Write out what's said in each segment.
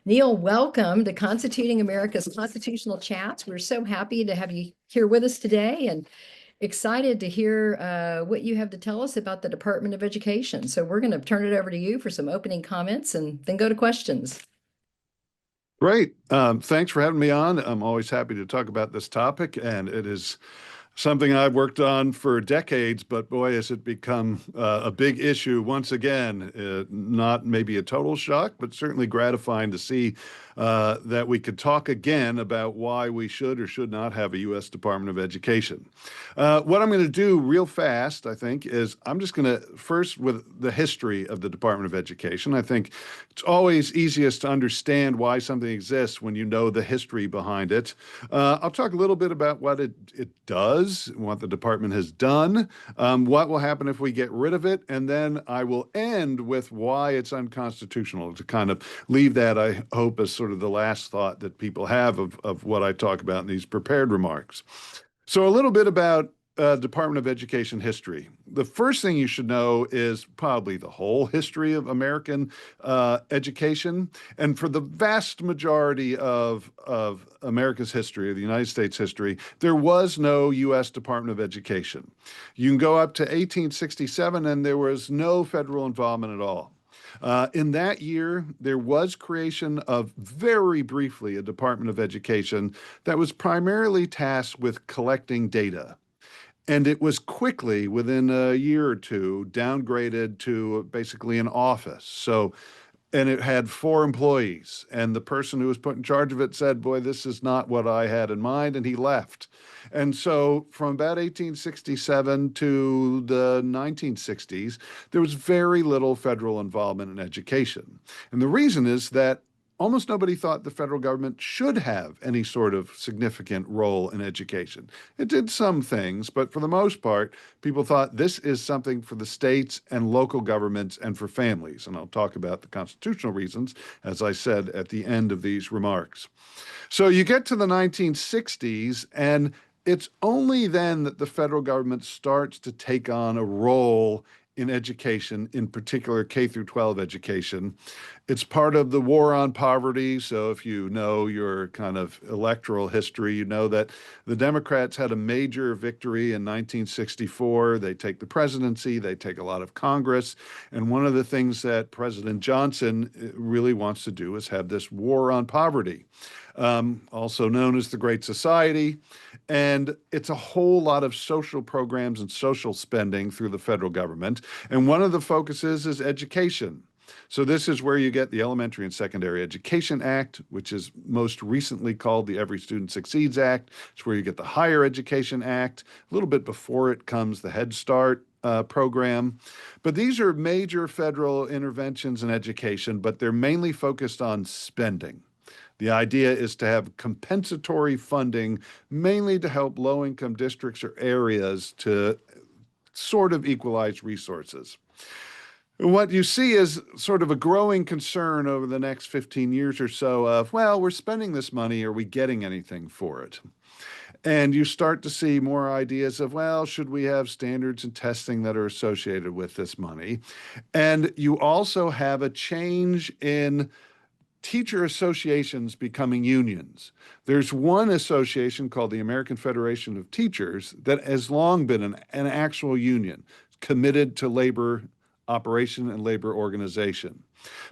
Neal, welcome to Constituting America's Constitutional Chats. We're so happy to have you here with us today and excited to hear what you have to tell us about the Department of Education. So we're going to turn it over to you for some opening comments and then go to questions. Great. Thanks for having me on. I'm always happy to talk about this topic, and it is something I've worked on for decades, but boy, has it become a big issue once again. Not maybe a total shock, but certainly gratifying to see that we could talk again about why we should or should not have a U.S. Department of Education. What I'm going to do real fast, I think, is I'm just going to first with the history of the Department of Education. I think it's always easiest to understand why something exists when you know the history behind it. I'll talk a little bit about what it does, what the department has done, what will happen if we get rid of it, and then I will end with why it's unconstitutional, to kind of leave that, I hope, as sort of the last thought that people have of what I talk about in these prepared remarks. So a little bit about Department of Education history. The first thing you should know is probably the whole history of American education. And for the vast majority of America's history, of the United States history, there was no U.S. Department of Education. You can go up to 1867 and there was no federal involvement at all. In that year, there was creation of, very briefly, a Department of Education that was primarily tasked with collecting data. And it was quickly, within a year or two, downgraded to basically an office. And it had 4 employees. And the person who was put in charge of it said, boy, this is not what I had in mind. And he left. And so from about 1867 to the 1960s, there was very little federal involvement in education. And the reason is that almost nobody thought the federal government should have any sort of significant role in education. It did some things, but for the most part, people thought this is something for the states and local governments and for families. And I'll talk about the constitutional reasons, as I said at the end of these remarks. So you get to the 1960s, and it's only then that the federal government starts to take on a role in education, in particular K through 12 education. It's part of the war on poverty. So if you know your kind of electoral history, you know that the Democrats had a major victory in 1964. They take the presidency, they take a lot of Congress. And one of the things that President Johnson really wants to do is have this war on poverty. Also known as the Great Society. And it's a whole lot of social programs and social spending through the federal government. And one of the focuses is education. So this is where you get the Elementary and Secondary Education Act, which is most recently called the Every Student Succeeds Act. It's where you get the Higher Education Act. A little bit before it comes the Head Start program. But these are major federal interventions in education, but they're mainly focused on spending. The idea is to have compensatory funding, mainly to help low-income districts or areas to sort of equalize resources. What you see is sort of a growing concern over the next 15 years or so of, well, we're spending this money, are we getting anything for it? And you start to see more ideas of, well, should we have standards and testing that are associated with this money? And you also have a change in teacher associations becoming unions. There's one association called the American Federation of Teachers that has long been an actual union committed to labor operation and labor organization.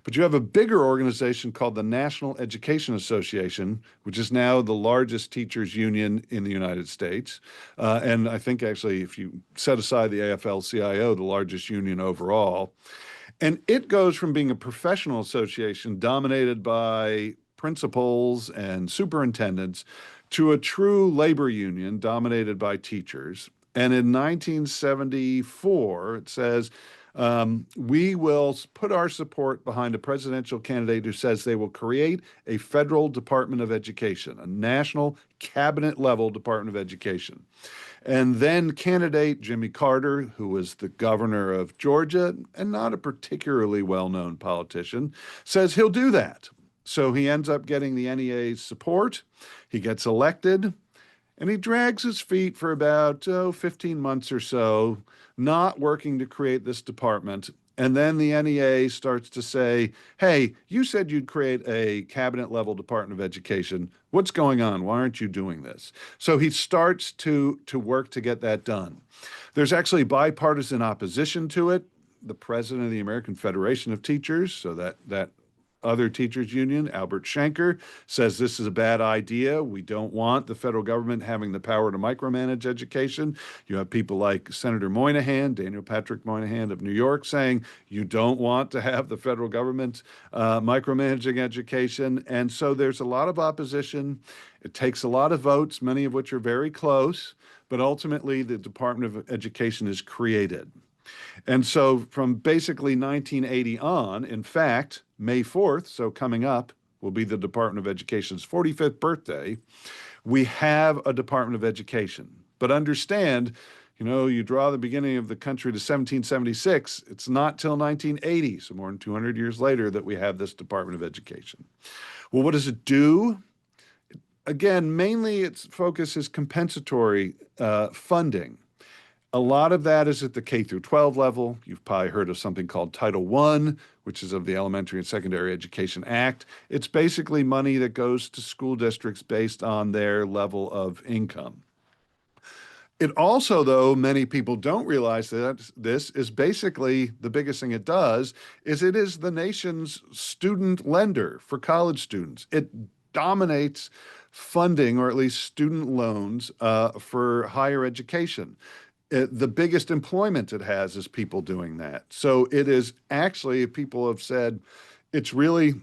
But you have a bigger organization called the National Education Association, which is now the largest teachers union in the United States. And I think actually, if you set aside the AFL-CIO, the largest union overall. And it goes from being a professional association dominated by principals and superintendents to a true labor union dominated by teachers. And in 1974, it says, we will put our support behind a presidential candidate who says they will create a federal Department of Education, a national cabinet level Department of Education. And then candidate Jimmy Carter, who was the governor of Georgia and not a particularly well-known politician, says he'll do that. So he ends up getting the NEA's support. He gets elected, and he drags his feet for about 15 months or so, not working to create this department. And then the NEA starts to say, hey, you said you'd create a cabinet level Department of Education. What's going on? Why aren't you doing this? So he starts to work to get that done. There's actually bipartisan opposition to it. The president of the American Federation of Teachers, so that other teachers union, Albert Shanker, says this is a bad idea. We don't want the federal government having the power to micromanage education. You have people like Senator Moynihan, Daniel Patrick Moynihan of New York, saying you don't want to have the federal government micromanaging education. And so there's a lot of opposition. It takes a lot of votes, many of which are very close, but ultimately the Department of Education is created. And so from basically 1980 on, in fact, May 4th, so coming up, will be the Department of Education's 45th birthday, we have a Department of Education. But understand, you draw the beginning of the country to 1776, it's not till 1980, so more than 200 years later, that we have this Department of Education. Well, what does it do? Again, mainly its focus is compensatory funding. A lot of that is at the K through 12 level. You've probably heard of something called Title I, which is of the Elementary and Secondary Education Act. It's basically money that goes to school districts based on their level of income. It also, though, many people don't realize that this is basically the biggest thing it does is it is the nation's student lender for college students. It dominates funding, or at least student loans, for higher education. The biggest employment it has is people doing that. So it is actually, people have said, it's really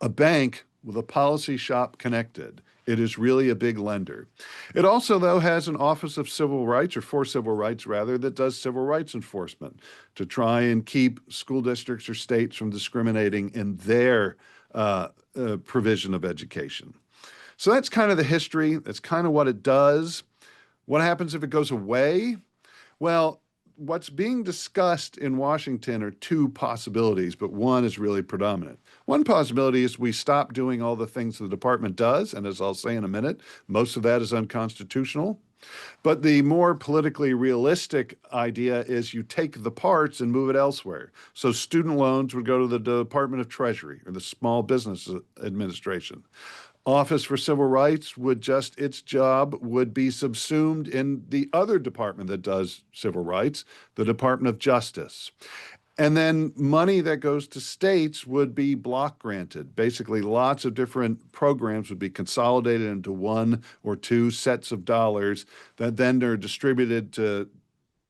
a bank with a policy shop connected. It is really a big lender. It also, though, has an Office of Civil Rights, or for Civil Rights, rather, that does civil rights enforcement to try and keep school districts or states from discriminating in their provision of education. So that's kind of the history. That's kind of what it does. What happens if it goes away? Well, what's being discussed in Washington are two possibilities, but one is really predominant. One possibility is we stop doing all the things the department does, and as I'll say in a minute, most of that is unconstitutional. But the more politically realistic idea is you take the parts and move it elsewhere. So student loans would go to the Department of Treasury or the Small Business Administration. Office for Civil Rights would its job would be subsumed in the other department that does civil rights, the Department of Justice. And then money that goes to states would be block granted. Basically, lots of different programs would be consolidated into one or two sets of dollars that then are distributed to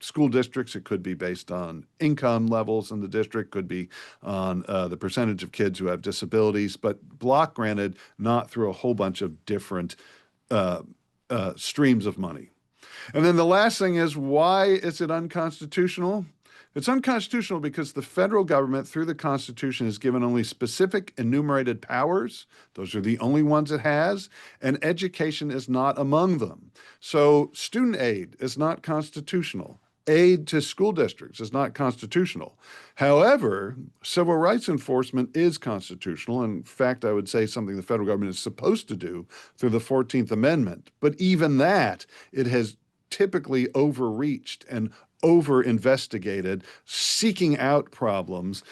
school districts. It could be based on income levels in the district, could be on the percentage of kids who have disabilities, but block granted, not through a whole bunch of different streams of money. And then the last thing is, why is it unconstitutional? It's unconstitutional because the federal government, through the Constitution, is given only specific enumerated powers. Those are the only ones it has, and education is not among them. So student aid is not constitutional. Aid to school districts is not constitutional. However, civil rights enforcement is constitutional. In fact, I would say something the federal government is supposed to do through the 14th Amendment. But even that, it has typically overreached and over-investigated, seeking out problems.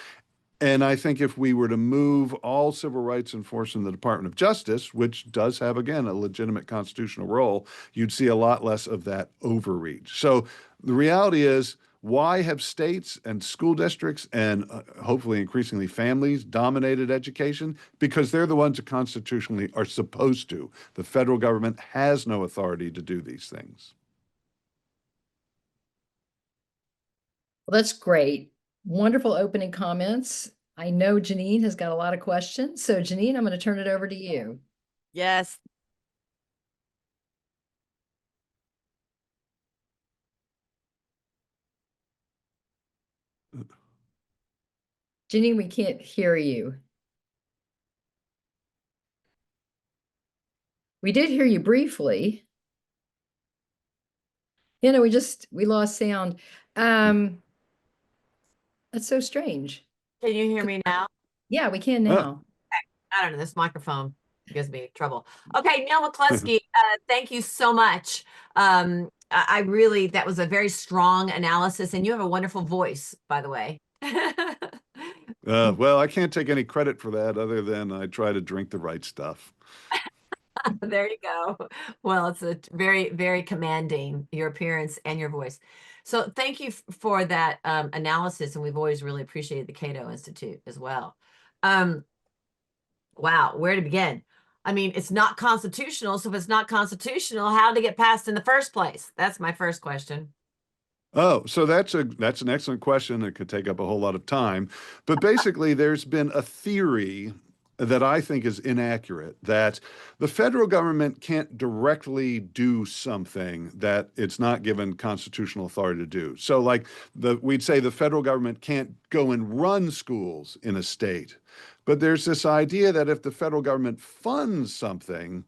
And I think if we were to move all civil rights enforcement in the Department of Justice, which does have, again, a legitimate constitutional role, you'd see a lot less of that overreach. So the reality is, why have states and school districts and hopefully increasingly families dominated education? Because they're the ones that constitutionally are supposed to. The federal government has no authority to do these things. Well, that's great. Wonderful opening comments. I know Janine has got a lot of questions. So Janine, I'm going to turn it over to you. Yes. Janine, we can't hear you. We did hear you briefly. We lost sound. That's so strange. Can you hear me now? Yeah, we can now. I don't know. This microphone gives me trouble. Okay, Neal McCluskey, thank you so much. I really, that was a very strong analysis, and you have a wonderful voice, by the way. Well, I can't take any credit for that other than I try to drink the right stuff. There you go. Well, it's a very, very commanding, your appearance and your voice. So thank you for that analysis, and we've always really appreciated the Cato Institute as well. Wow, where to begin? I mean, it's not constitutional, so if it's not constitutional, how did it get passed in the first place? That's my first question. Oh, so that's an excellent question. It could take up a whole lot of time. But basically, there's been a theory that I think is inaccurate that the federal government can't directly do something that it's not given constitutional authority to do. So like we'd say the federal government can't go and run schools in a state. But there's this idea that if the federal government funds something,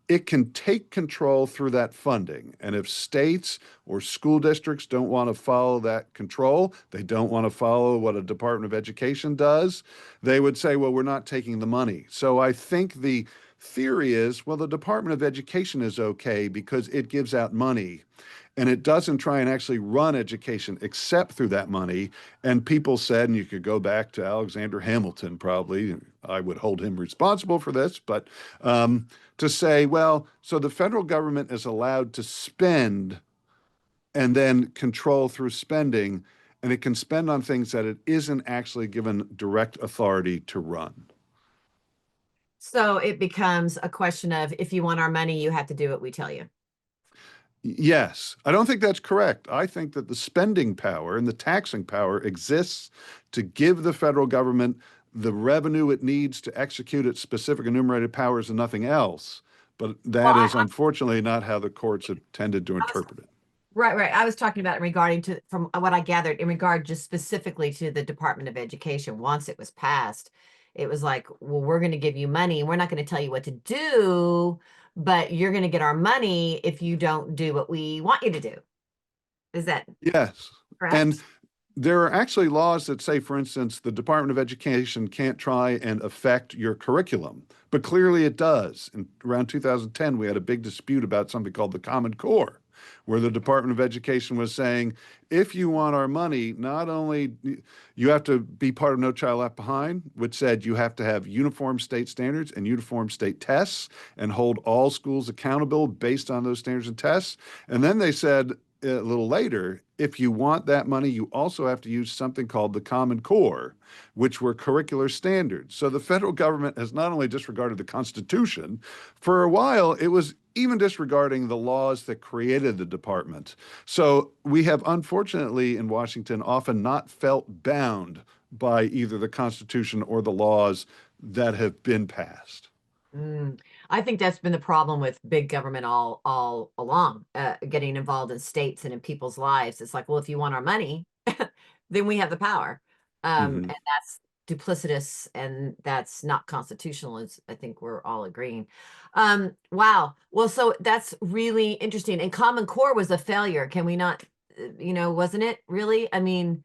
it can take control through that funding. And if states or school districts don't want to follow that control, they don't want to follow what a Department of Education does, they would say, well, we're not taking the money. So I think the theory is, well, the Department of Education is okay because it gives out money and it doesn't try and actually run education except through that money. And people said, and you could go back to Alexander Hamilton, probably, I would hold him responsible for this, but to say, well, so the federal government is allowed to spend and then control through spending, and it can spend on things that it isn't actually given direct authority to run. So it becomes a question of, if you want our money, you have to do what we tell you. Yes, I don't think that's correct. I think that the spending power and the taxing power exists to give the federal government the revenue it needs to execute its specific enumerated powers and nothing else. But that is unfortunately not how the courts have tended to interpret it. Right, right. I was talking about regarding to, from what I gathered, in regard just specifically to the Department of Education. Once it was passed, it was like, well, we're going to give you money and we're not going to tell you what to do, but you're going to get our money if you don't do what we want you to do. Is that Yes. correct? And there are actually laws that say, for instance, the Department of Education can't try and affect your curriculum, but clearly it does. In around 2010, we had a big dispute about something called the Common Core, where the Department of Education was saying, if you want our money, not only you have to be part of No Child Left Behind, which said you have to have uniform state standards and uniform state tests and hold all schools accountable based on those standards and tests. And then they said a little later, if you want that money, you also have to use something called the Common Core, which were curricular standards. So the federal government has not only disregarded the Constitution, for a while it was even disregarding the laws that created the department. So we have unfortunately in Washington often not felt bound by either the Constitution or the laws that have been passed. I think that's been the problem with big government all along, getting involved in states and in people's lives. It's like, well, if you want our money, then we have the power. And that's duplicitous and that's not constitutional, as I think we're all agreeing. Wow. Well, so that's really interesting. And Common Core was a failure. Can we not, wasn't it really? I mean,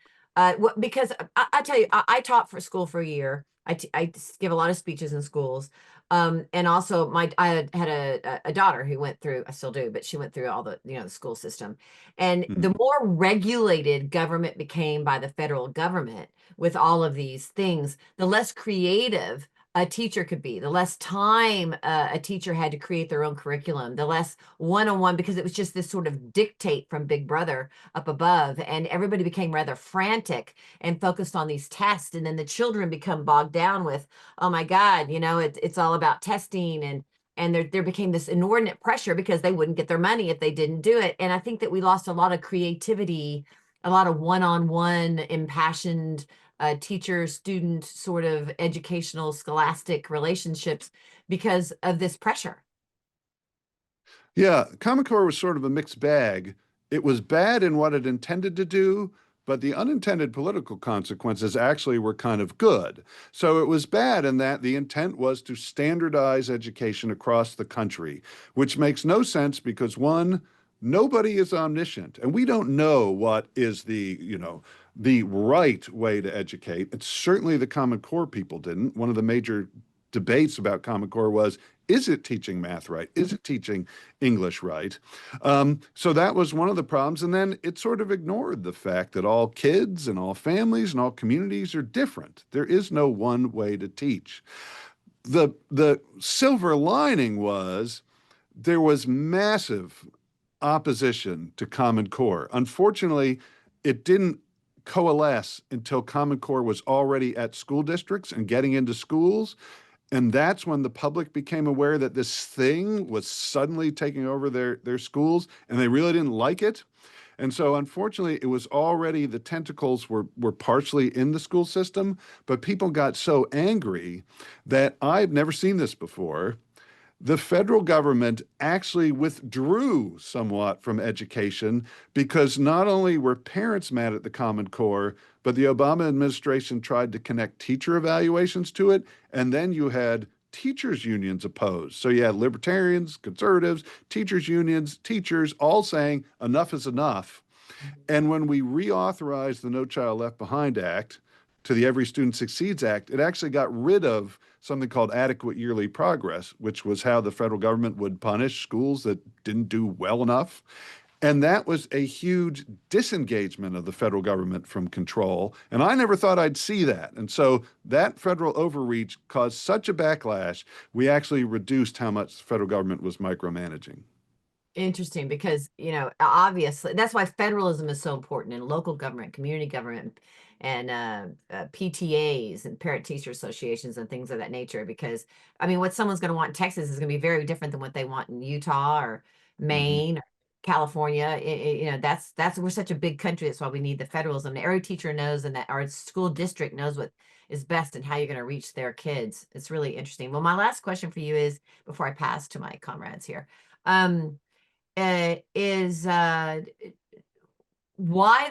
because I tell you, I taught for school for a year. I give a lot of speeches in schools. And also I had a daughter who went through, I still do, but she went through all the, the school system. And the more regulated government became by the federal government with all of these things, the less creative a teacher could be, the less time a teacher had to create their own curriculum, the less one-on-one, because it was just this sort of dictate from Big Brother up above. And everybody became rather frantic and focused on these tests. And then the children become bogged down with, oh my God, it's all about testing, and there became this inordinate pressure because they wouldn't get their money if they didn't do it. And I think that we lost a lot of creativity, a lot of one-on-one impassioned teacher-student sort of educational scholastic relationships because of this pressure. Yeah, Common Core was sort of a mixed bag. It was bad in what it intended to do, but the unintended political consequences actually were kind of good. So it was bad in that the intent was to standardize education across the country, which makes no sense because one, nobody is omniscient, and we don't know what is the right way to educate. It's certainly the Common Core people didn't. One of the major debates about Common Core was, Is it teaching math right? Is it teaching English right? So that was one of the problems. And then it sort of ignored the fact that all kids and all families and all communities are different. There is no one way to teach. The silver lining was there was massive opposition to Common Core. Unfortunately, it didn't coalesce until Common Core was already at school districts and getting into schools. And that's when the public became aware that this thing was suddenly taking over their schools, and they really didn't like it. And so unfortunately, it was already the tentacles were partially in the school system, but people got so angry that I've never seen this before. The federal government actually withdrew somewhat from education because not only were parents mad at the Common Core, but the Obama administration tried to connect teacher evaluations to it. And then you had teachers' unions opposed. So you had libertarians, conservatives, teachers' unions, teachers all saying enough is enough. And when we reauthorized the No Child Left Behind Act to the Every Student Succeeds Act, it actually got rid of something called adequate yearly progress, which was how the federal government would punish schools that didn't do well enough. And that was a huge disengagement of the federal government from control. And I never thought I'd see that. And so that federal overreach caused such a backlash, we actually reduced how much the federal government was micromanaging. Interesting, because, you know, obviously that's why federalism is so important in local government, community government, and PTAs and parent teacher associations and things of that nature. Because I mean, what someone's going to want in Texas is going to be very different than what they want in Utah or Maine or California. You know, that's we're such a big country. That's why we need the federalism. And every teacher knows, and that our school district knows what is best and how you're going to reach their kids. It's really interesting. Well, my last question for you is, before I pass to my comrades here. Is why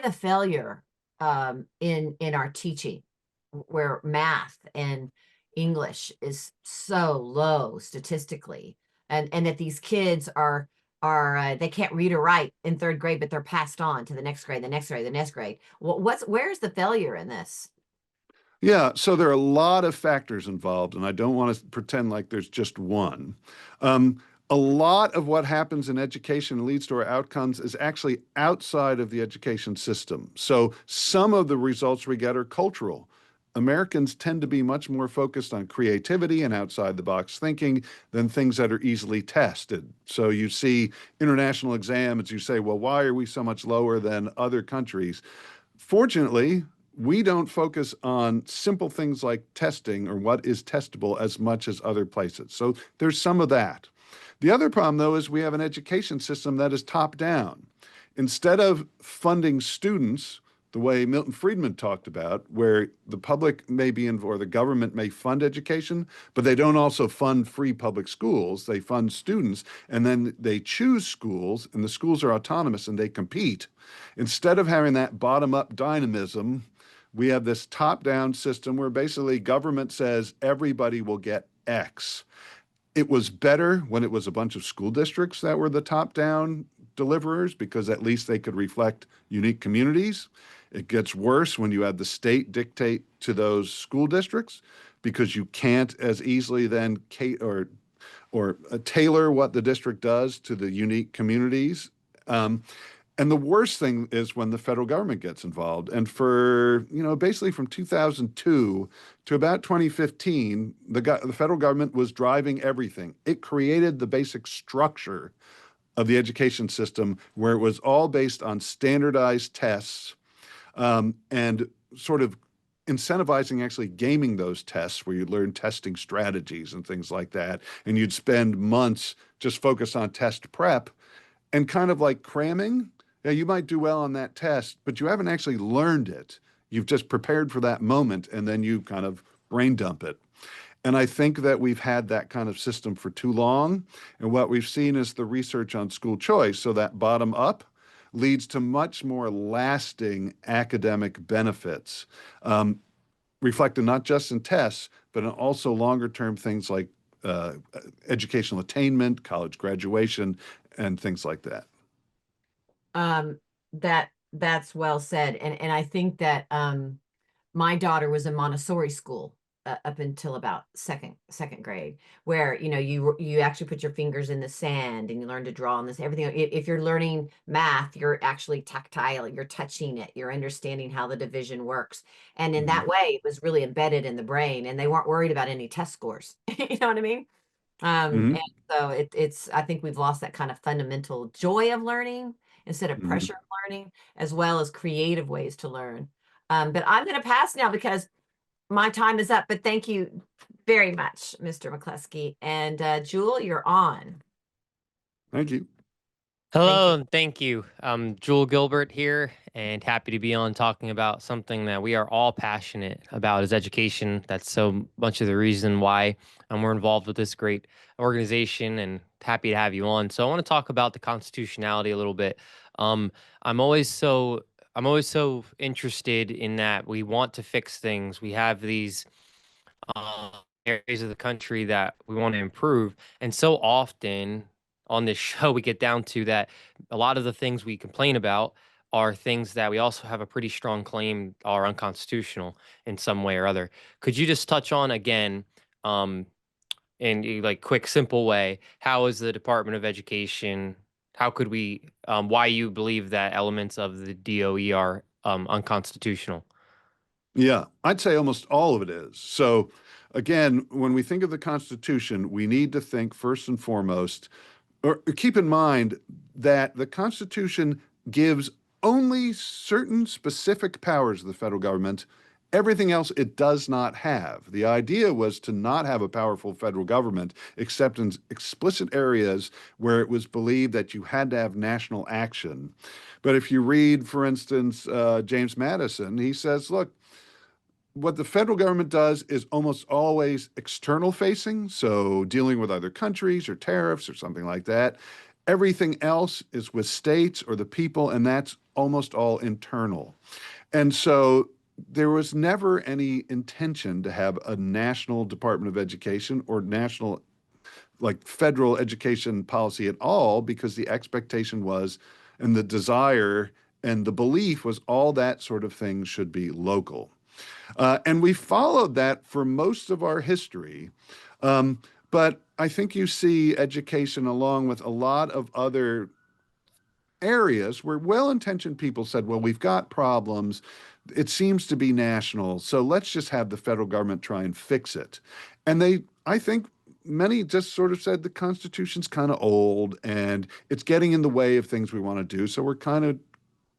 the failure in our teaching, where math and English is so low statistically, and that these kids are they can't read or write in third grade, but they're passed on to the next grade, the next grade, the next grade. Where's the failure in this? Yeah, so there are a lot of factors involved, and I don't want to pretend like there's just one. A lot of what happens in education and leads to our outcomes is actually outside of the education system. So some of the results we get are cultural. Americans tend to be much more focused on creativity and outside the box thinking than things that are easily tested. So you see international exams, you say, well, why are we so much lower than other countries? Fortunately, we don't focus on simple things like testing or what is testable as much as other places. So there's some of that. The other problem, though, is we have an education system that is top down. Instead of funding students the way Milton Friedman talked about, where the public may be or the government may fund education, but they don't also fund free public schools. They fund students, and then they choose schools, and the schools are autonomous and they compete. Instead of having that bottom-up dynamism, we have this top-down system where basically government says everybody will get X. It was better when it was a bunch of school districts that were the top-down deliverers because at least they could reflect unique communities. It gets worse when you have the state dictate to those school districts because you can't as easily then tailor what the district does to the unique communities. And the worst thing is when the federal government gets involved. And for, basically from 2002 to about 2015, the federal government was driving everything. It created the basic structure of the education system where it was all based on standardized tests and sort of incentivizing actually gaming those tests where you learn testing strategies and things like that. And you'd spend months just focused on test prep and kind of like cramming. Yeah, you might do well on that test, but you haven't actually learned it. You've just prepared for that moment and then you kind of brain dump it. And I think that we've had that kind of system for too long. And what we've seen is the research on school choice. So that bottom up leads to much more lasting academic benefits, reflected not just in tests, but in also longer term things like educational attainment, college graduation, and things like that. That's well said. And I think that my daughter was in Montessori school up until about second grade, where you actually put your fingers in the sand and you learn to draw on this everything. If you're learning math, you're actually tactile, you're touching it, you're understanding how the division works, and in that way it was really embedded in the brain, and they weren't worried about any test scores. You know what I mean? Hmm. And so it's I think we've lost that kind of fundamental joy of learning instead of Hmm. pressure of learning, as well as creative ways to learn. But I'm going to pass now because my time is up. But thank you very much, Mr. McCluskey. And Jewel, you're on. Thank you. Thank Hello you. and thank you. I'm Jewel Gilbert here and happy to be on talking about something that we are all passionate about is education. That's so much of the reason why we're involved with this great organization and happy to have you on. So I want to talk about the constitutionality a little bit. Um, I'm always so I'm always so interested in that we want to fix things. We have these uh, areas of the country that we want to improve. And so often on this show, we get down to that a lot of the things we complain about are things that we also have a pretty strong claim are unconstitutional in some way or other. Could you just touch on again, um, in a like quick, simple way, how is the Department of Education? How could we, why you believe that elements of the DOE are unconstitutional? Yeah, I'd say almost all of it is. So, again, when we think of the Constitution, we need to think first and foremost, or keep in mind that the Constitution gives only certain specific powers to the federal government. Everything else it does not have. The idea was to not have a powerful federal government except in explicit areas where it was believed that you had to have national action. But if you read, for instance, James Madison, he says, look, what the federal government does is almost always external facing, so dealing with other countries or tariffs or something like that. Everything else is with states or the people, and that's almost all internal. And so there was never any intention to have a national Department of Education or national, like federal education policy at all, because the expectation was, and the desire and the belief was all that sort of thing should be local. And we followed that for most of our history. Um, but I think you see education along with a lot of other areas where well-intentioned people said, well, we've got problems. It seems to be national. So let's just have the federal government try and fix it. And I think many just sort of said the Constitution's kind of old and it's getting in the way of things we want to do. So we're kind of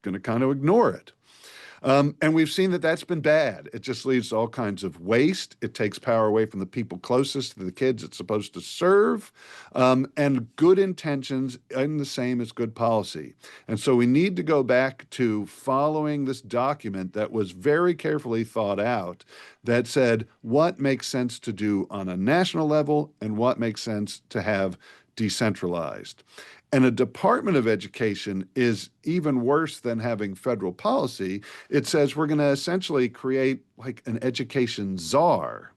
going to kind of ignore it. And we've seen that that's been bad. It just leads to all kinds of waste. It takes power away from the people closest to the kids it's supposed to serve. And good intentions and the same as good policy. And so we need to go back to following this document that was very carefully thought out that said what makes sense to do on a national level and what makes sense to have decentralized. And a Department of Education is even worse than having federal policy. It says we're going to essentially create like an education czar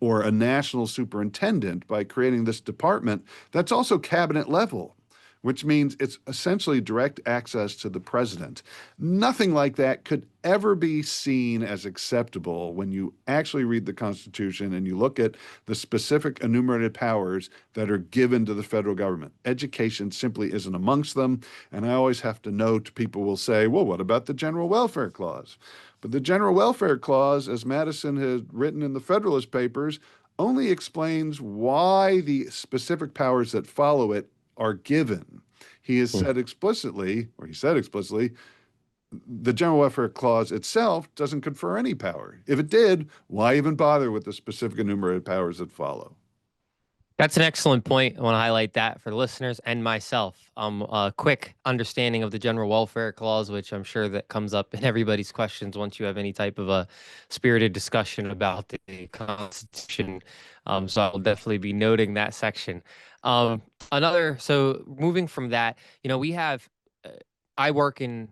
or a national superintendent by creating this department that's also cabinet level, which means it's essentially direct access to the president. Nothing like that could ever be seen as acceptable when you actually read the Constitution and you look at the specific enumerated powers that are given to the federal government. Education simply isn't amongst them. And I always have to note, people will say, well, what about the General Welfare Clause? But the General Welfare Clause, as Madison had written in the Federalist Papers, only explains why the specific powers that follow it are given. He has said explicitly, or he said explicitly, the General Welfare Clause itself doesn't confer any power. If it did, why even bother with the specific enumerated powers that follow? That's an excellent point. I want to highlight that for the listeners and myself. A quick understanding of the General Welfare Clause, which I'm sure that comes up in everybody's questions once you have any type of a spirited discussion about the Constitution. So I'll definitely be noting that section. So moving from that, we have, I work in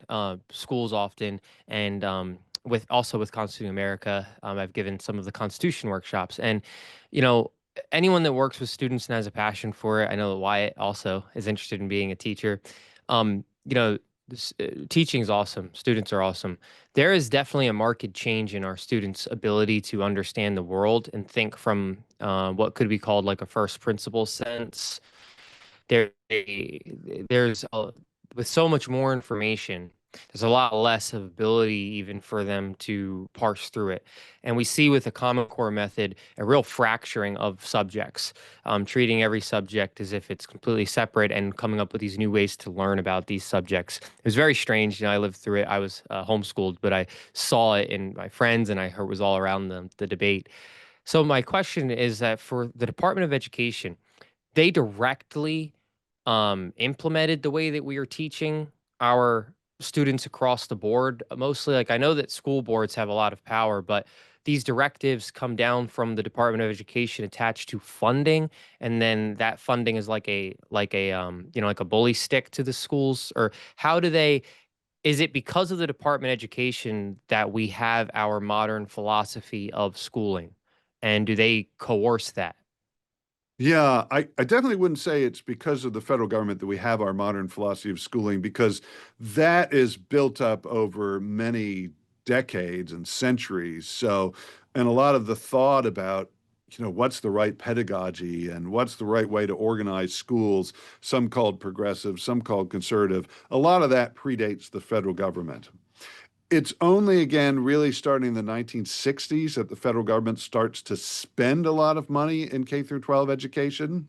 schools often, and with Constituting America, I've given some of the Constitution workshops, and you know anyone that works with students and has a passion for it, I know that Wyatt also is interested in being a teacher. The teaching is awesome. Students are awesome. There is definitely a marked change in our students' ability to understand the world and think from what could be called like a first principle sense. There, there's with so much more information, there's a lot less of ability even for them to parse through it. And we see with the Common Core method a real fracturing of subjects, treating every subject as if it's completely separate and coming up with these new ways to learn about these subjects. It was very strange. You know, I lived through it. I was homeschooled, but I saw it in my friends and I heard it was all around the debate. So my question is that for the Department of Education, they directly implemented the way that we are teaching our students across the board. Mostly, like I know that school boards have a lot of power, but these directives come down from the Department of Education attached to funding, and then that funding is like a bully stick to the schools. Or how do they? Is it because of the Department of Education that we have our modern philosophy of schooling, and do they coerce that? Yeah, I definitely wouldn't say it's because of the federal government that we have our modern philosophy of schooling, because that is built up over many decades and centuries. So, and a lot of the thought about, what's the right pedagogy and what's the right way to organize schools, some called progressive, some called conservative, a lot of that predates the federal government. It's only again really starting in the 1960s that the federal government starts to spend a lot of money in K through 12 education.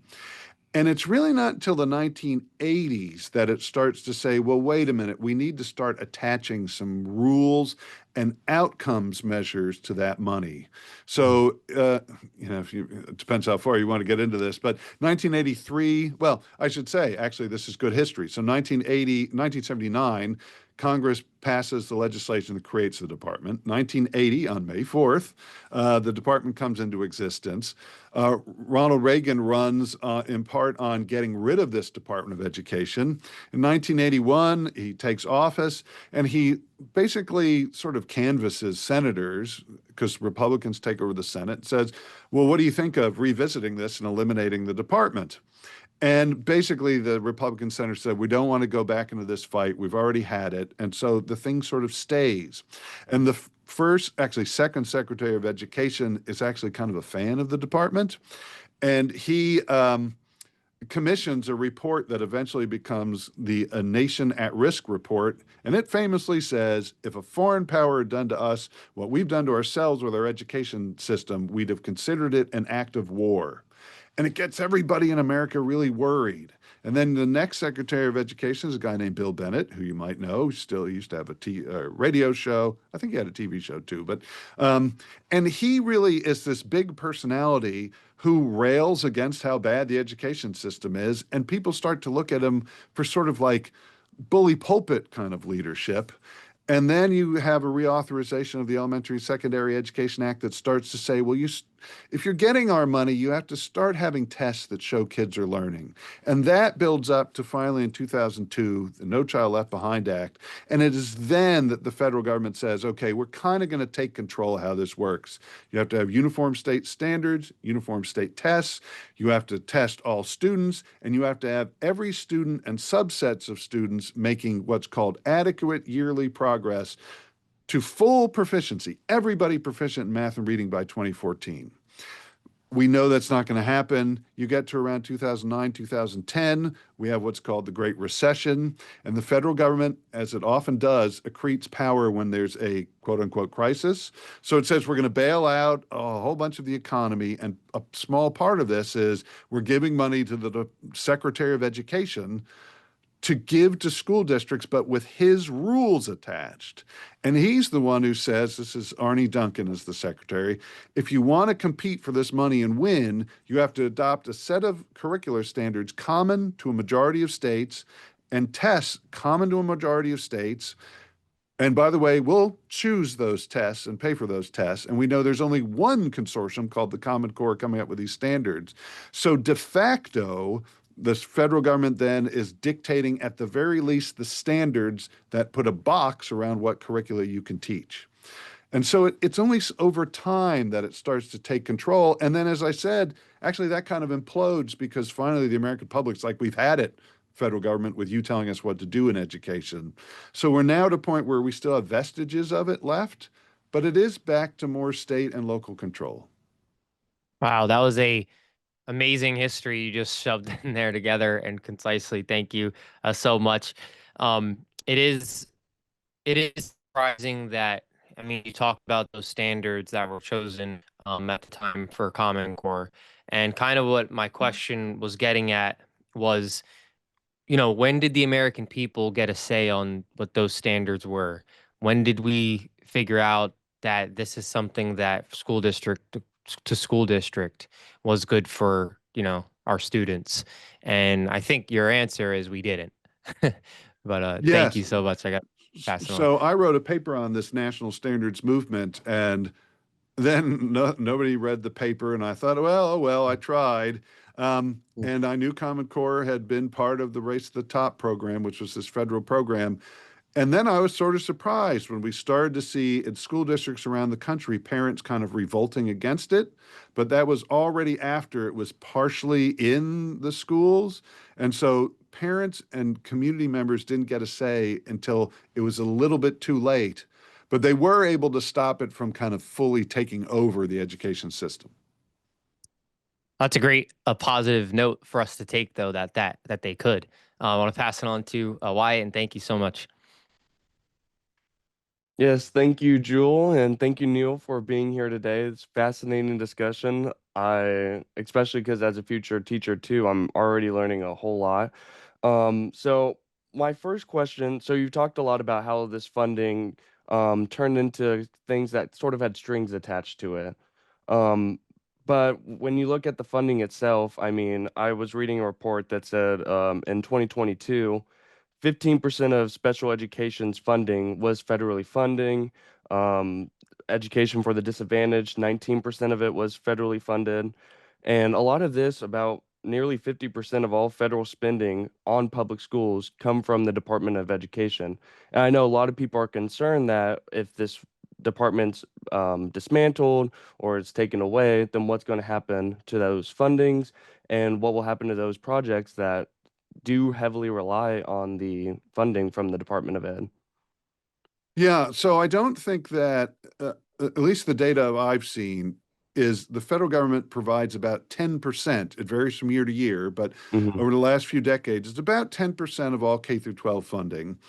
And it's really not until the 1980s that it starts to say, well, wait a minute, we need to start attaching some rules and outcomes measures to that money. So, it depends how far you want to get into this, but 1983, well, I should say, actually, this is good history. So 1979, Congress passes the legislation that creates the department. 1980, on May 4th, the department comes into existence. Ronald Reagan runs in part on getting rid of this Department of Education. In 1981, he takes office and he basically sort of canvasses senators, because Republicans take over the Senate, and says, well, what do you think of revisiting this and eliminating the department? And basically, the Republican senator said, we don't want to go back into this fight. We've already had it. And so the thing sort of stays. And the second Secretary of Education is actually kind of a fan of the department. And he commissions a report that eventually becomes the A Nation at Risk report. And it famously says, if a foreign power had done to us what we've done to ourselves with our education system, we'd have considered it an act of war. And it gets everybody in America really worried. And then the next Secretary of Education is a guy named Bill Bennett, who you might know. Still used to have a radio show. I think he had a TV show too. But and he really is this big personality who rails against how bad the education system is. And people start to look at him for sort of like bully pulpit kind of leadership. And then you have a reauthorization of the Elementary and Secondary Education Act that starts to say, well, if you're getting our money, you have to start having tests that show kids are learning. And that builds up to finally in 2002, the No Child Left Behind Act. And it is then that the federal government says, okay, we're kind of going to take control of how this works. You have to have uniform state standards, uniform state tests. You have to test all students, and you have to have every student and subsets of students making what's called adequate yearly progress to full proficiency, everybody proficient in math and reading by 2014. We know that's not going to happen. You get to around 2009, 2010, we have what's called the Great Recession, and the federal government, as it often does, accretes power when there's a quote-unquote crisis. So it says we're going to bail out a whole bunch of the economy, and a small part of this is we're giving money to the Secretary of Education to give to school districts, but with his rules attached. And he's the one who says, this is Arne Duncan as the secretary, if you want to compete for this money and win, you have to adopt a set of curricular standards common to a majority of states and tests common to a majority of states. And by the way, we'll choose those tests and pay for those tests. And we know there's only one consortium called the Common Core coming up with these standards. So de facto, the federal government then is dictating at the very least the standards that put a box around what curricula you can teach. And so it's only over time that it starts to take control. And then, as I said, actually that kind of implodes because finally the American public's like, we've had it. federal government with you telling us what to do in education. So we're now at a point where we still have vestiges of it left, but it is back to more state and local control. Wow, that was a amazing history you just shoved in there together and concisely. Thank you so much. It is surprising that, I mean, you talk about those standards that were chosen at the time for Common Core, and kind of what my question was getting at was, when did the American people get a say on what those standards were? When did we figure out that this is something that school district to school district was good for, our students? And I think your answer is we didn't. But thank you Yes. so much. I got pass it on. So I wrote a paper on this national standards movement, and then nobody read the paper, and I thought, well, oh, well, I tried. And I knew Common Core had been part of the Race to the Top program, which was this federal program. And then I was sort of surprised when we started to see in school districts around the country, parents kind of revolting against it. But that was already after it was partially in the schools. And so parents and community members didn't get a say until it was a little bit too late. But they were able to stop it from kind of fully taking over the education system. That's a positive note for us to take, though, that they could. I want to pass it on to Wyatt, and thank you so much. Yes, thank you, Jewel, and thank you, Neal, for being here today. It's fascinating discussion. Especially because as a future teacher too, I'm already learning a whole lot. So my first question, so you've talked a lot about how this funding turned into things that sort of had strings attached to it. Um, but when you look at the funding itself, I mean, I was reading a report that said in 2022, 15% of special education's funding was federally funding. Um, Education for the disadvantaged, 19% of it was federally funded. And a lot of this, about nearly 50% of all federal spending on public schools, come from the Department of Education. And I know a lot of people are concerned that if this department's dismantled or it's taken away, then what's going to happen to those fundings and what will happen to those projects that do heavily rely on the funding from the Department of Ed. Yeah, so I don't think that, at least the data I've seen, is the federal government provides about 10%. It varies from year to year, but over the last few decades, it's about 10% of all K through 12 funding.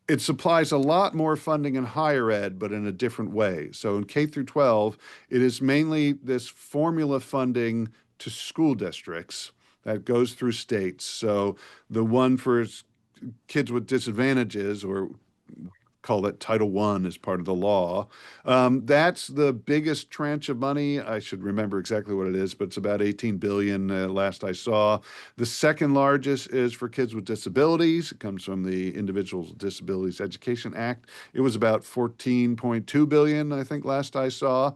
It supplies a lot more funding in higher ed, but in a different way. So in K through 12, it is mainly this formula funding to school districts that goes through states. So the one for kids with disadvantages, or call it Title I as part of the law. That's the biggest tranche of money. I should remember exactly what it is, but it's about 18 billion last I saw. The second largest is for kids with disabilities. It comes from the Individuals with Disabilities Education Act. It was about 14.2 billion, I think, last I saw.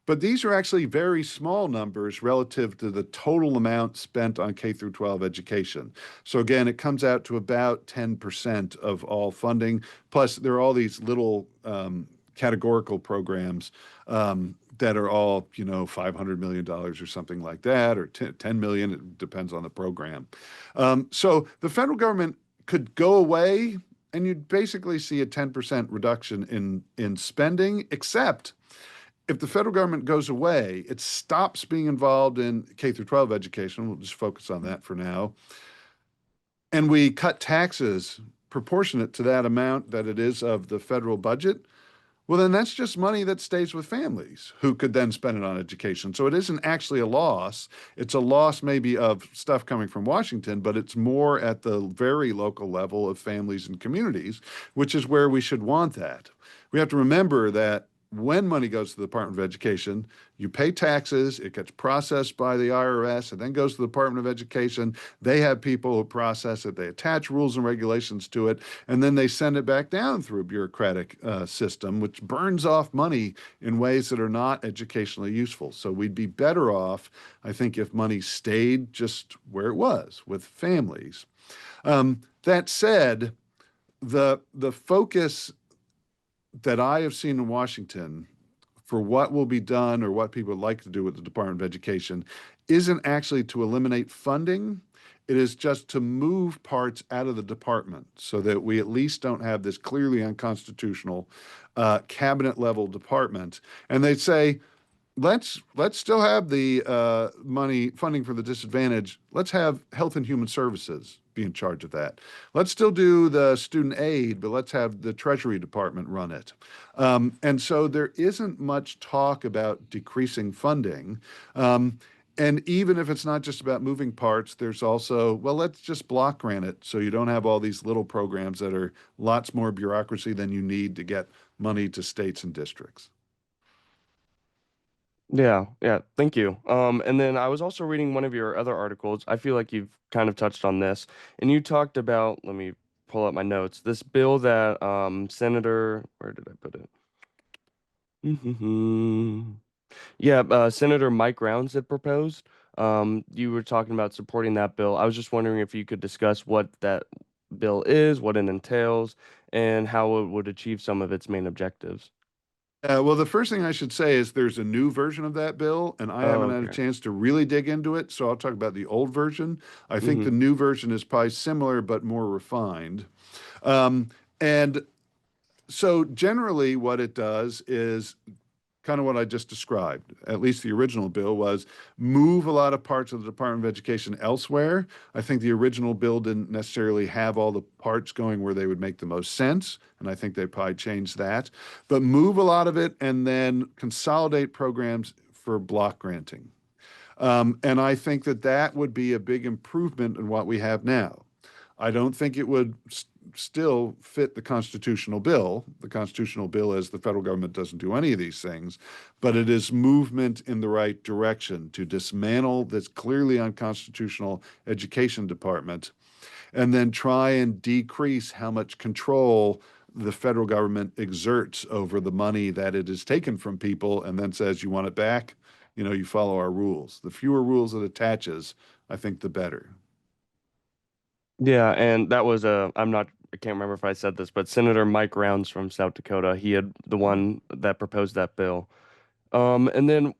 But these are actually very small numbers relative to the total amount spent on K through 12 education. So again, it comes out to about 10% of all funding. Plus, there are all these little categorical programs that are all, $500 million or something like that, or 10 million. It depends on the program. So the federal government could go away, and you'd basically see a 10% reduction in spending, except if the federal government goes away, it stops being involved in K through 12 education. We'll just focus on that for now. And we cut taxes proportionate to that amount that it is of the federal budget. Well, then that's just money that stays with families who could then spend it on education. So it isn't actually a loss. It's a loss maybe of stuff coming from Washington, but it's more at the very local level of families and communities, which is where we should want that. We have to remember that when money goes to the Department of Education, you pay taxes, it gets processed by the IRS, and then goes to the Department of Education. They have people who process it, they attach rules and regulations to it, and then they send it back down through a bureaucratic system, which burns off money in ways that are not educationally useful. So we'd be better off, I think, if money stayed just where it was with families. That said, the focus that I have seen in Washington for what will be done or what people would like to do with the Department of Education isn't actually to eliminate funding. It is just to move parts out of the department so that we at least don't have this clearly unconstitutional cabinet level department. And they'd say, let's still have the money funding for the disadvantaged. Let's have Health and Human Services be in charge of that. Let's still do the student aid, but let's have the Treasury Department run it. And so there isn't much talk about decreasing funding. And even if it's not just about moving parts, there's also, well, let's just block grant it so you don't have all these little programs that are lots more bureaucracy than you need to get money to states and districts. Yeah, yeah, thank you. And then I was also reading one of your other articles. I feel like you've kind of touched on this, and you talked about, let me pull up my notes, this bill that Senator, where did I put it? Yeah, Senator Mike Rounds had proposed. You were talking about supporting that bill. I was just wondering if you could discuss what that bill is, what it entails, and how it would achieve some of its main objectives. Well, the first thing I should say is there's a new version of that bill, and I Oh, haven't had a okay. chance to really dig into it, so I'll talk about the old version. I think the Mm-hmm. new version is probably similar but more refined. And so generally what it does is kind of what I just described. At least the original bill was move a lot of parts of the Department of Education elsewhere. I think the original bill didn't necessarily have all the parts going where they would make the most sense, and I think they probably changed that. But move a lot of it and then consolidate programs for block granting. And I think that that would be a big improvement in what we have now. I don't think it would still fit the constitutional bill. The constitutional bill is the federal government doesn't do any of these things, but it is movement in the right direction to dismantle this clearly unconstitutional education department and then try and decrease how much control the federal government exerts over the money that it is taken from people and then says, you want it back? You know, you follow our rules. The fewer rules it attaches, I think the better. Yeah, and that was I can't remember if I said this, but Senator Mike Rounds from South Dakota, he had the one that proposed that bill. And then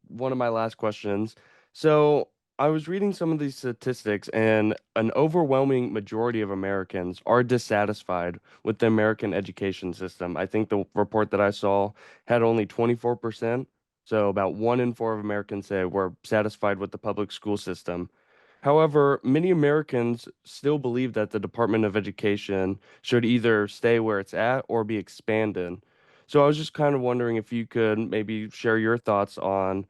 one of my last questions. So I was reading some of these statistics, and an overwhelming majority of Americans are dissatisfied with the American education system. I think the report that I saw had only 24%. So about 1 in 4 of Americans say we're satisfied with the public school system. However, many Americans still believe that the Department of Education should either stay where it's at or be expanded. So I was just kind of wondering if you could maybe share your thoughts on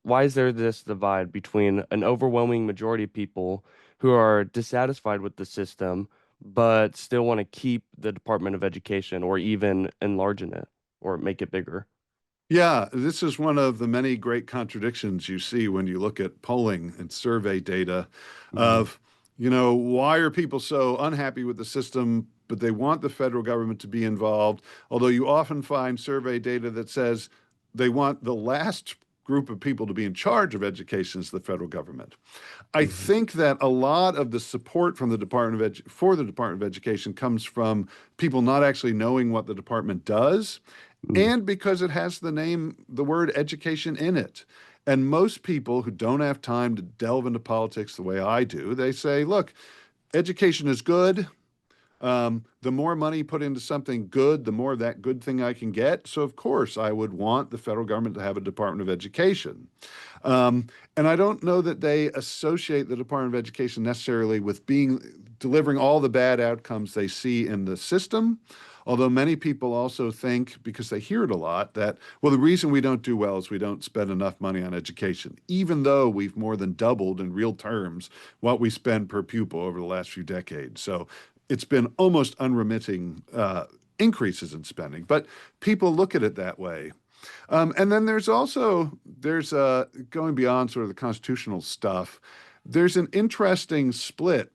why is there this divide between an overwhelming majority of people who are dissatisfied with the system but still want to keep the Department of Education or even enlarge it or make it bigger? Yeah, this is one of the many great contradictions you see when you look at polling and survey data Hmm. of, you know, why are people so unhappy with the system, but they want the federal government to be involved? Although you often find survey data that says they want the last group of people to be in charge of education is the federal government. I Hmm. think that a lot of the support from the for the Department of Education comes from people not actually knowing what the department does and because it has the word education in it. And most people who don't have time to delve into politics the way I do, they say, look, education is good. The more money put into something good, the more of that good thing I can get. So, of course, I would want the federal government to have a Department of Education. And I don't know that they associate the Department of Education necessarily with delivering all the bad outcomes they see in the system. Although many people also think, because they hear it a lot, that, well, the reason we don't do well is we don't spend enough money on education, even though we've more than doubled in real terms what we spend per pupil over the last few decades. So it's been almost unremitting increases in spending, but people look at it that way. And then there's going beyond sort of the constitutional stuff, there's an interesting split.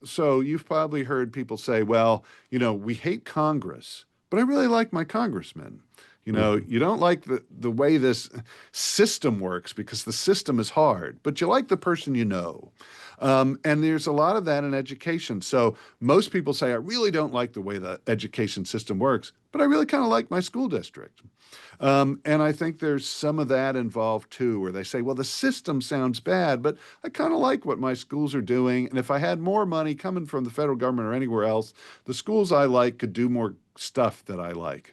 So you've probably heard people say, well, you know, we hate Congress, but I really like my congressman. You know, you don't like the way this system works because the system is hard, but you like the person you know. And there's a lot of that in education. So most people say, I really don't like the way the education system works, but I really kind of like my school district. And I think there's some of that involved too, where they say, well, the system sounds bad, but I kind of like what my schools are doing. And if I had more money coming from the federal government or anywhere else, the schools I like could do more stuff that I like.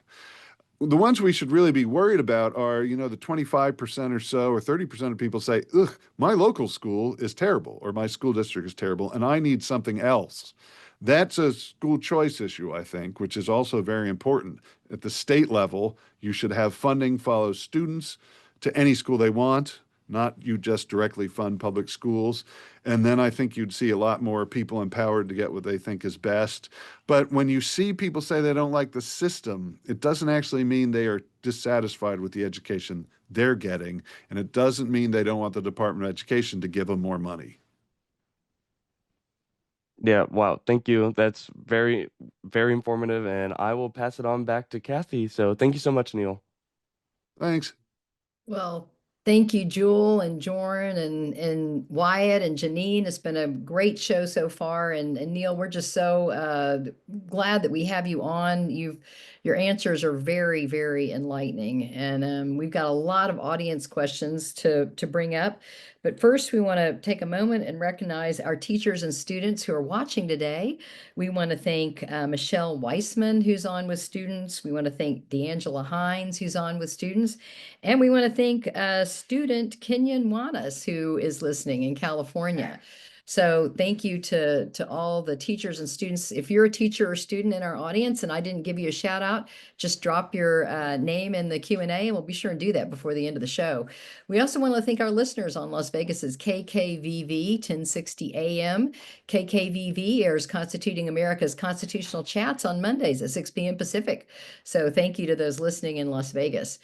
The ones we should really be worried about are, you know, the 25% or so or 30% of people say, ugh, my local school is terrible or my school district is terrible and I need something else. That's a school choice issue, I think, which is also very important. At the state level, you should have funding follow students to any school they want, not you just directly fund public schools. And then I think you'd see a lot more people empowered to get what they think is best. But when you see people say they don't like the system, it doesn't actually mean they are dissatisfied with the education they're getting. And it doesn't mean they don't want the Department of Education to give them more money. Yeah, wow. Thank you. That's very, very informative. And I will pass it on back to Kathy. So thank you so much, Neal. Thanks. Well, thank you, Jewel and Jorn and Wyatt and Janine. It's been a great show so far. And Neal, we're just so glad that we have you on. Your answers are very, very enlightening. And we've got a lot of audience questions to bring up. But first, we want to take a moment and recognize our teachers and students who are watching today. We want to thank Michelle Weissman, who's on with students. We want to thank D'Angela Hines, who's on with students. And we want to thank student Kenyon Wanas, who is listening in California. So thank you to all the teachers and students. If you're a teacher or student in our audience and I didn't give you a shout out, just drop your name in the Q&A and we'll be sure and do that before the end of the show. We also want to thank our listeners on Las Vegas's KKVV 1060 AM. KKVV airs Constituting America's Constitutional Chats on Mondays at 6 p.m. Pacific. So thank you to those listening in Las Vegas.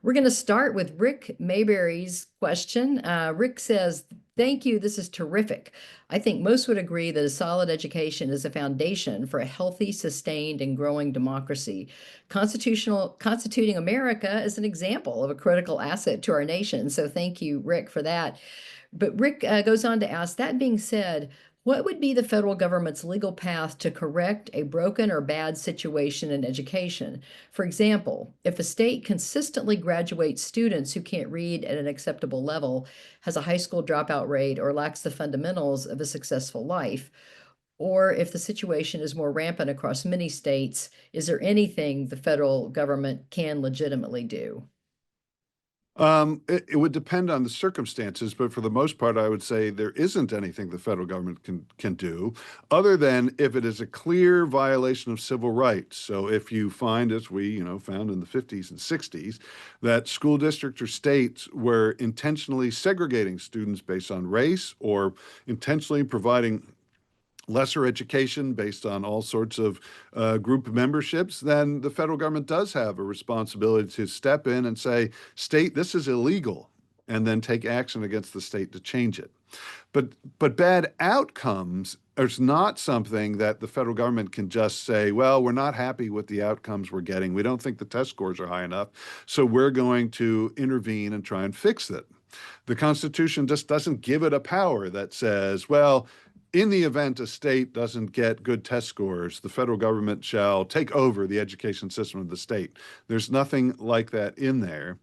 We're going to start with Rick Mayberry's question. Rick says, thank you. This is terrific. I think most would agree that a solid education is a foundation for a healthy, sustained, and growing democracy. Constituting America is an example of a critical asset to our nation. So thank you, Rick, for that. But Rick goes on to ask, that being said, what would be the federal government's legal path to correct a broken or bad situation in education? For example, if a state consistently graduates students who can't read at an acceptable level, has a high school dropout rate, or lacks the fundamentals of a successful life, or if the situation is more rampant across many states, is there anything the federal government can legitimately do? It would depend on the circumstances, but for the most part, I would say there isn't anything the federal government can do other than if it is a clear violation of civil rights. So if you find, as we found in the 50s and 60s, that school districts or states were intentionally segregating students based on race or intentionally providing lesser education based on all sorts of group memberships, then the federal government does have a responsibility to step in and say, state, this is illegal, and then take action against the state to change it. But bad outcomes is not something that the federal government can just say, well, we're not happy with the outcomes we're getting. We don't think the test scores are high enough, so we're going to intervene and try and fix it. The Constitution just doesn't give it a power that says, well, in the event a state doesn't get good test scores, the federal government shall take over the education system of the state. There's nothing like that in there.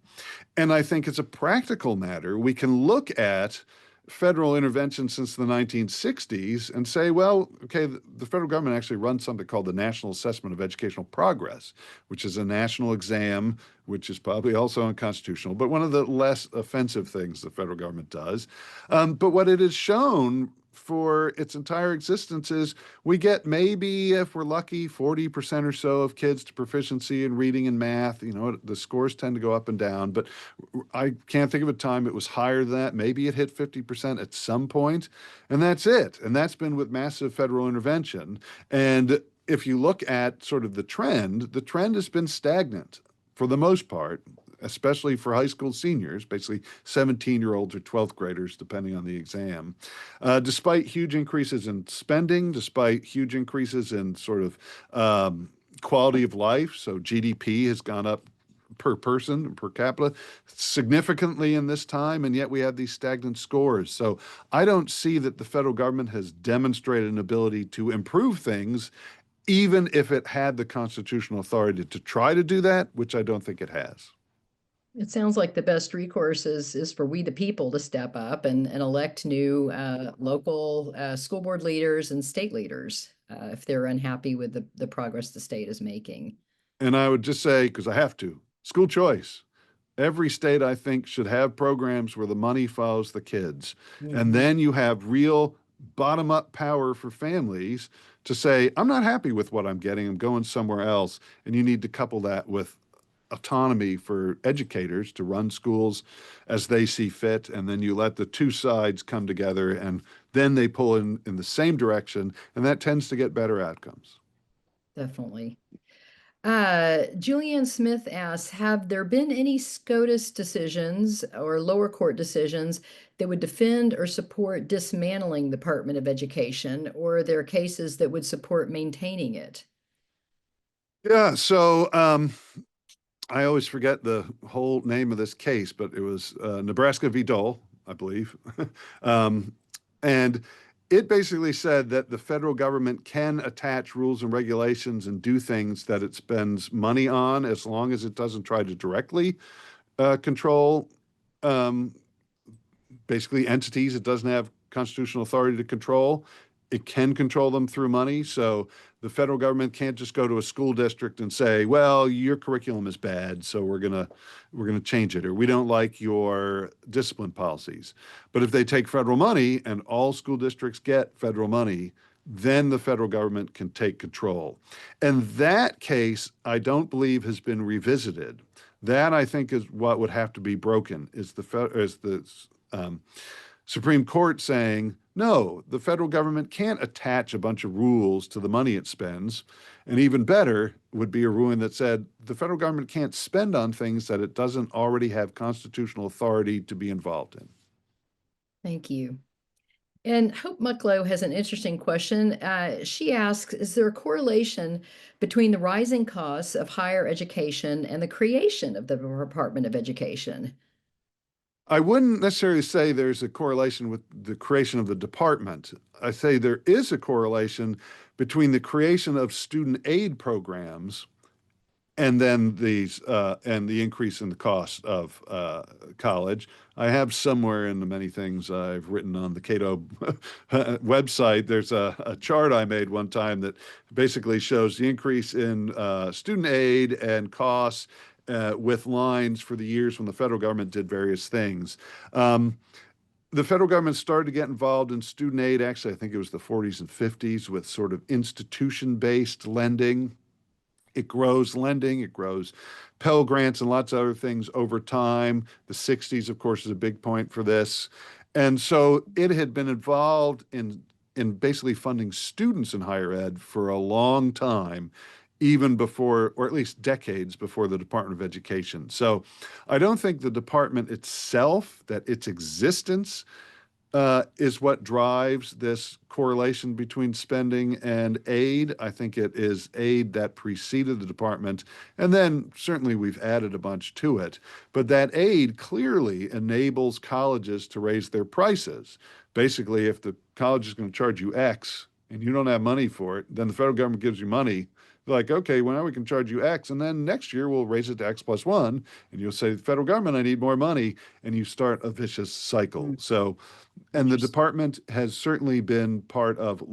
And I think it's a practical matter. We can look at federal intervention since the 1960s and say, well, okay, the federal government actually runs something called the National Assessment of Educational Progress, which is a national exam, which is probably also unconstitutional, but one of the less offensive things the federal government does. But what it has shown for its entire existence is we get maybe, if we're lucky, 40% or so of kids to proficiency in reading and math. The scores tend to go up and down, but I can't think of a time it was higher than that. Maybe it hit 50% at some point, and that's it. And that's been with massive federal intervention. And if you look at sort of the trend has been stagnant for the most part, especially for high school seniors, basically 17-year-olds or 12th graders, depending on the exam. Despite huge increases in spending, despite huge increases in sort of quality of life, so GDP has gone up per person, per capita, significantly in this time, and yet we have these stagnant scores. So I don't see that the federal government has demonstrated an ability to improve things, even if it had the constitutional authority to try to do that, which I don't think it has. It sounds like the best recourse is for we the people to step up and elect new local school board leaders and state leaders if they're unhappy with the progress the state is making. And I would just say, because I have to, school choice. Every state, I think, should have programs where the money follows the kids. And then you have real bottom-up power for families to say, I'm not happy with what I'm getting, I'm going somewhere else. And you need to couple that with autonomy for educators to run schools as they see fit. And then you let the two sides come together and then they pull in the same direction. And that tends to get better outcomes. Definitely. Julianne Smith asks, have there been any SCOTUS decisions or lower court decisions that would defend or support dismantling the Department of Education, or are there cases that would support maintaining it? Yeah, so I always forget the whole name of this case, but it was Nebraska v. Dole, I believe. And it basically said that the federal government can attach rules and regulations and do things that it spends money on as long as it doesn't try to directly control basically entities it doesn't have constitutional authority to control. It can control them through money. So the federal government can't just go to a school district and say, well, your curriculum is bad, so we're gonna change it, or we don't like your discipline policies. But if they take federal money and all school districts get federal money, then the federal government can take control. And that case, I don't believe has been revisited. That, I think, is what would have to be broken, is the Supreme Court saying, no, the federal government can't attach a bunch of rules to the money it spends. And even better would be a ruling that said the federal government can't spend on things that it doesn't already have constitutional authority to be involved in. Thank you. And Hope Mucklow has an interesting question. She asks, is there a correlation between the rising costs of higher education and the creation of the Department of Education? I wouldn't necessarily say there's a correlation with the creation of the department. I say there is a correlation between the creation of student aid programs and then these and the increase in the cost of college. I have somewhere in the many things I've written on the Cato website, there's a chart I made one time that basically shows the increase in student aid and costs with lines for the years when the federal government did various things. The federal government started to get involved in student aid, actually, I think it was the 40s and 50s, with sort of institution-based lending. It grows lending, it grows Pell Grants and lots of other things over time. The 60s, of course, is a big point for this. And so it had been involved in basically funding students in higher ed for a long time, even before, or at least decades before, the Department of Education. So I don't think the department itself, that its existence is what drives this correlation between spending and aid. I think it is aid that preceded the department, and then certainly we've added a bunch to it. But that aid clearly enables colleges to raise their prices. Basically, if the college is going to charge you X and you don't have money for it, then the federal government gives you money. They're like, okay, well, now we can charge you X, and then next year we'll raise it to X plus 1, and you'll say, federal government, I need more money, and you start a vicious cycle. So, and the department has certainly been part of,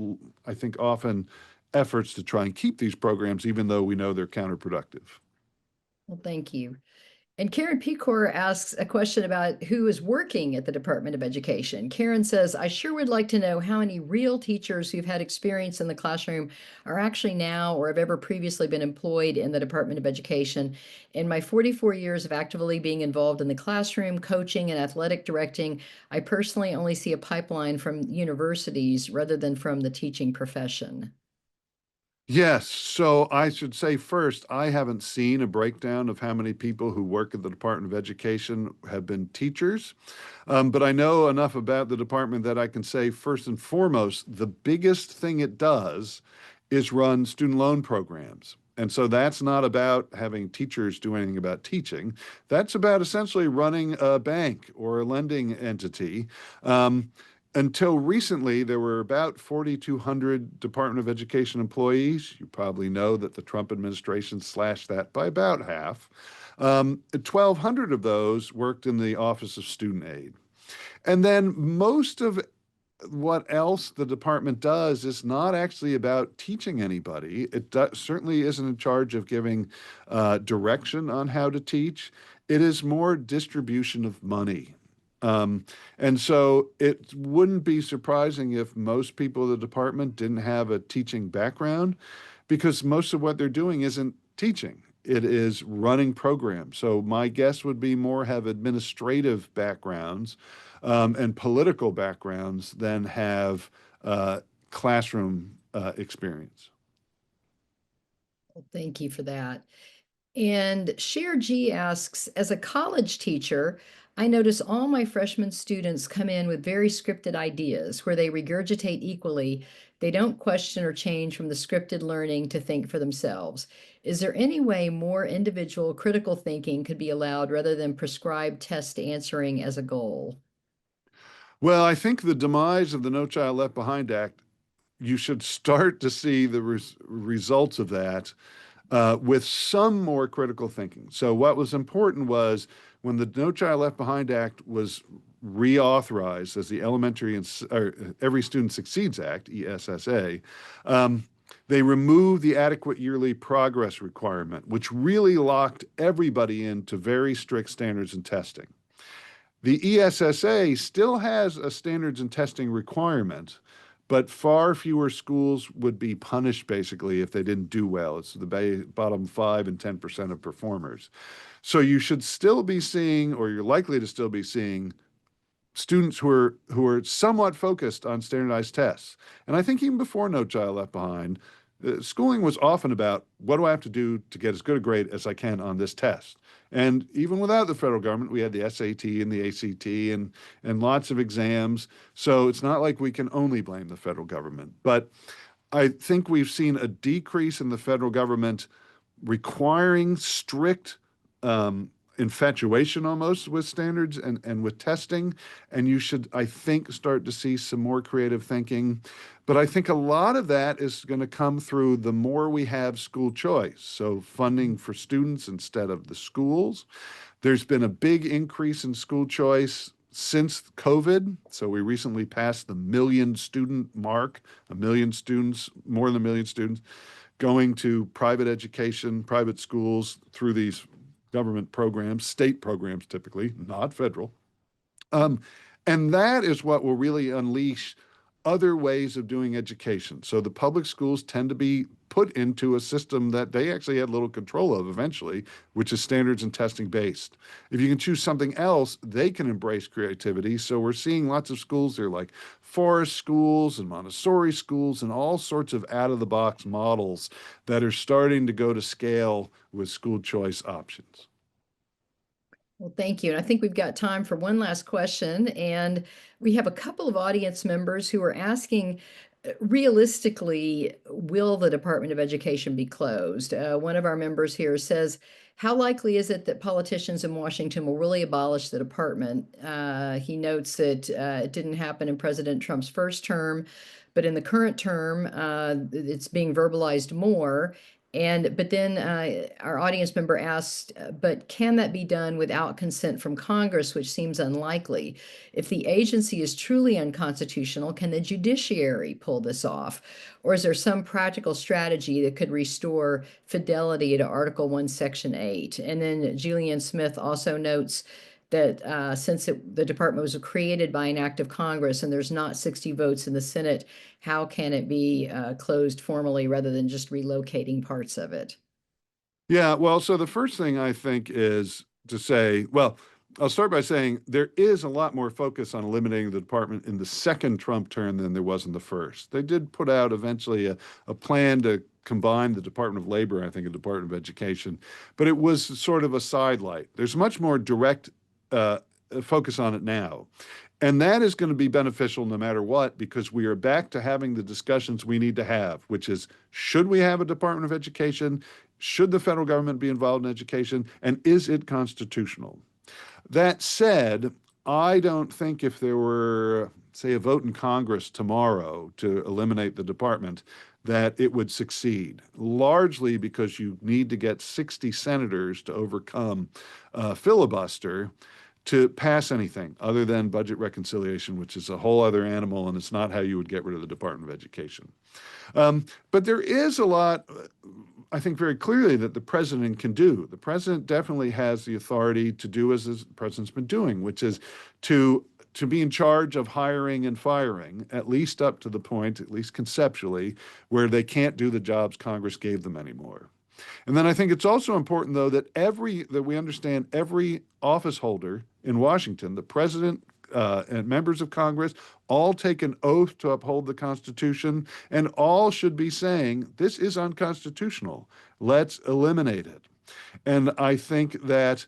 I think, often efforts to try and keep these programs, even though we know they're counterproductive. Well, thank you. And Karen Pecor asks a question about who is working at the Department of Education. Karen says, I sure would like to know how many real teachers who've had experience in the classroom are actually now or have ever previously been employed in the Department of Education. In my 44 years of actively being involved in the classroom, coaching, and athletic directing, I personally only see a pipeline from universities rather than from the teaching profession. Yes, so I should say first, I haven't seen a breakdown of how many people who work at the Department of Education have been teachers, but I know enough about the department that I can say first and foremost, the biggest thing it does is run student loan programs. And so that's not about having teachers do anything about teaching. That's about essentially running a bank or a lending entity. Until recently, there were about 4,200 Department of Education employees. You probably know that the Trump administration slashed that by about half. 1,200 of those worked in the Office of Student Aid. And then most of what else the department does is not actually about teaching anybody. It certainly isn't in charge of giving direction on how to teach. It is more distribution of money. And so it wouldn't be surprising if most people in the department didn't have a teaching background, because most of what they're doing isn't teaching. It is running programs. So my guess would be more have administrative backgrounds and political backgrounds than have classroom experience. Well, thank you for that. And Cher G asks, as a college teacher, I notice all my freshman students come in with very scripted ideas where they regurgitate equally. They don't question or change from the scripted learning to think for themselves. Is there any way more individual critical thinking could be allowed rather than prescribed test answering as a goal? Well, I think the demise of the No Child Left Behind Act, you should start to see the results of that with some more critical thinking. So what was important was when the No Child Left Behind Act was reauthorized as the Elementary and Every Student Succeeds Act, ESSA, they removed the adequate yearly progress requirement, which really locked everybody into very strict standards and testing. The ESSA still has a standards and testing requirement, but far fewer schools would be punished basically if they didn't do well. It's the bottom 5 and 10% of performers. So you should still be seeing, or you're likely to still be seeing, students who are somewhat focused on standardized tests. And I think even before No Child Left Behind, schooling was often about, what do I have to do to get as good a grade as I can on this test? And even without the federal government, we had the SAT and the ACT and lots of exams. So it's not like we can only blame the federal government. But I think we've seen a decrease in the federal government requiring strict infatuation almost with standards and with testing. And you should, I think, start to see some more creative thinking. But I think a lot of that is going to come through the more we have school choice. So funding for students instead of the schools. There's been a big increase in school choice since COVID. So we recently passed the 1 million student mark, 1 million students, more than 1 million students going to private education, private schools through these government programs, state programs typically, not federal. And that is what will really unleash other ways of doing education. So the public schools tend to be put into a system that they actually had little control of eventually, which is standards and testing based. If you can choose something else, they can embrace creativity. So we're seeing lots of schools there like forest schools and Montessori schools and all sorts of out-of-the-box models that are starting to go to scale with school choice options. Well, thank you. And I think we've got time for one last question. And we have a couple of audience members who are asking, realistically, will the Department of Education be closed? One of our members here says, how likely is it that politicians in Washington will really abolish the department? He notes that it didn't happen in President Trump's first term, but in the current term, it's being verbalized more. But then our audience member asked, but can that be done without consent from Congress, which seems unlikely? If the agency is truly unconstitutional, can the judiciary pull this off? Or is there some practical strategy that could restore fidelity to Article 1, Section 8? And then Julian Smith also notes that since the department was created by an act of Congress and there's not 60 votes in the Senate, how can it be closed formally rather than just relocating parts of it? Yeah, well, so the first thing I think is to say, well, I'll start by saying there is a lot more focus on eliminating the department in the second Trump term than there was in the first. They did put out eventually a plan to combine the Department of Labor, I think, and Department of Education, but it was sort of a sidelight. There's much more direct focus on it now. And that is going to be beneficial no matter what, because we are back to having the discussions we need to have, which is, should we have a Department of Education? Should the federal government be involved in education? And is it constitutional? That said, I don't think if there were, say, a vote in Congress tomorrow to eliminate the department, that it would succeed, largely because you need to get 60 senators to overcome filibuster to pass anything other than budget reconciliation, which is a whole other animal, and it's not how you would get rid of the Department of Education. But there is a lot, I think, very clearly that the president can do. The president definitely has the authority to do as the president's been doing, which is to be in charge of hiring and firing, at least up to the point, at least conceptually, where they can't do the jobs Congress gave them anymore. And then I think it's also important, though, that we understand every office holder in Washington, the president and members of Congress, all take an oath to uphold the Constitution, and all should be saying, this is unconstitutional. Let's eliminate it. And I think that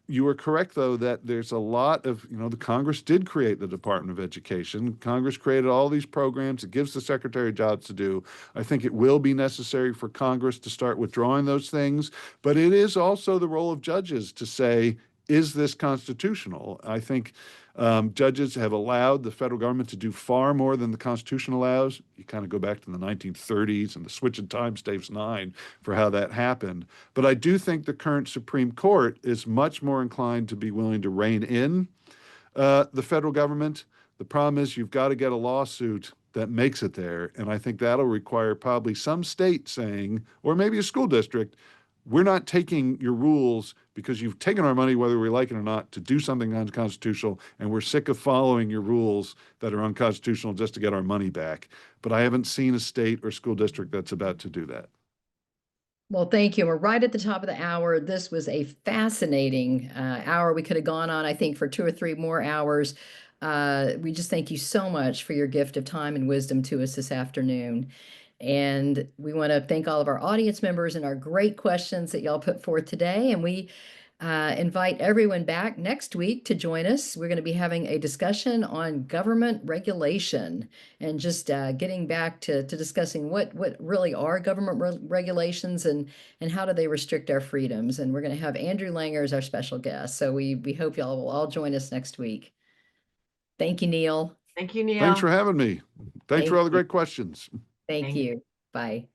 you are correct, though, that there's a lot of, the Congress did create the Department of Education. Congress created all these programs. It gives the Secretary jobs to do. I think it will be necessary for Congress to start withdrawing those things. But it is also the role of judges to say, is this constitutional? I think judges have allowed the federal government to do far more than the Constitution allows. You kind of go back to the 1930s and the switch in time staves 9 for how that happened. But I do think the current Supreme Court is much more inclined to be willing to rein in the federal government. The problem is you've got to get a lawsuit that makes it there. And I think that'll require probably some state saying, or maybe a school district, we're not taking your rules because you've taken our money, whether we like it or not, to do something unconstitutional, and we're sick of following your rules that are unconstitutional just to get our money back. But I haven't seen a state or school district that's about to do that. Well, thank you. We're right at the top of the hour. This was a fascinating hour. We could have gone on, I think, for 2 or 3 more hours. We just thank you so much for your gift of time and wisdom to us this afternoon. And we want to thank all of our audience members and our great questions that y'all put forth today. And we invite everyone back next week to join us. We're going to be having a discussion on government regulation and just getting back to discussing what really are government regulations and how do they restrict our freedoms. And we're going to have Andrew Langer as our special guest. So we hope y'all will all join us next week. Thank you, Neal. Thank you, Neal. Thanks for having me. Thanks Thank for all the you. great questions. Thank you. Bye.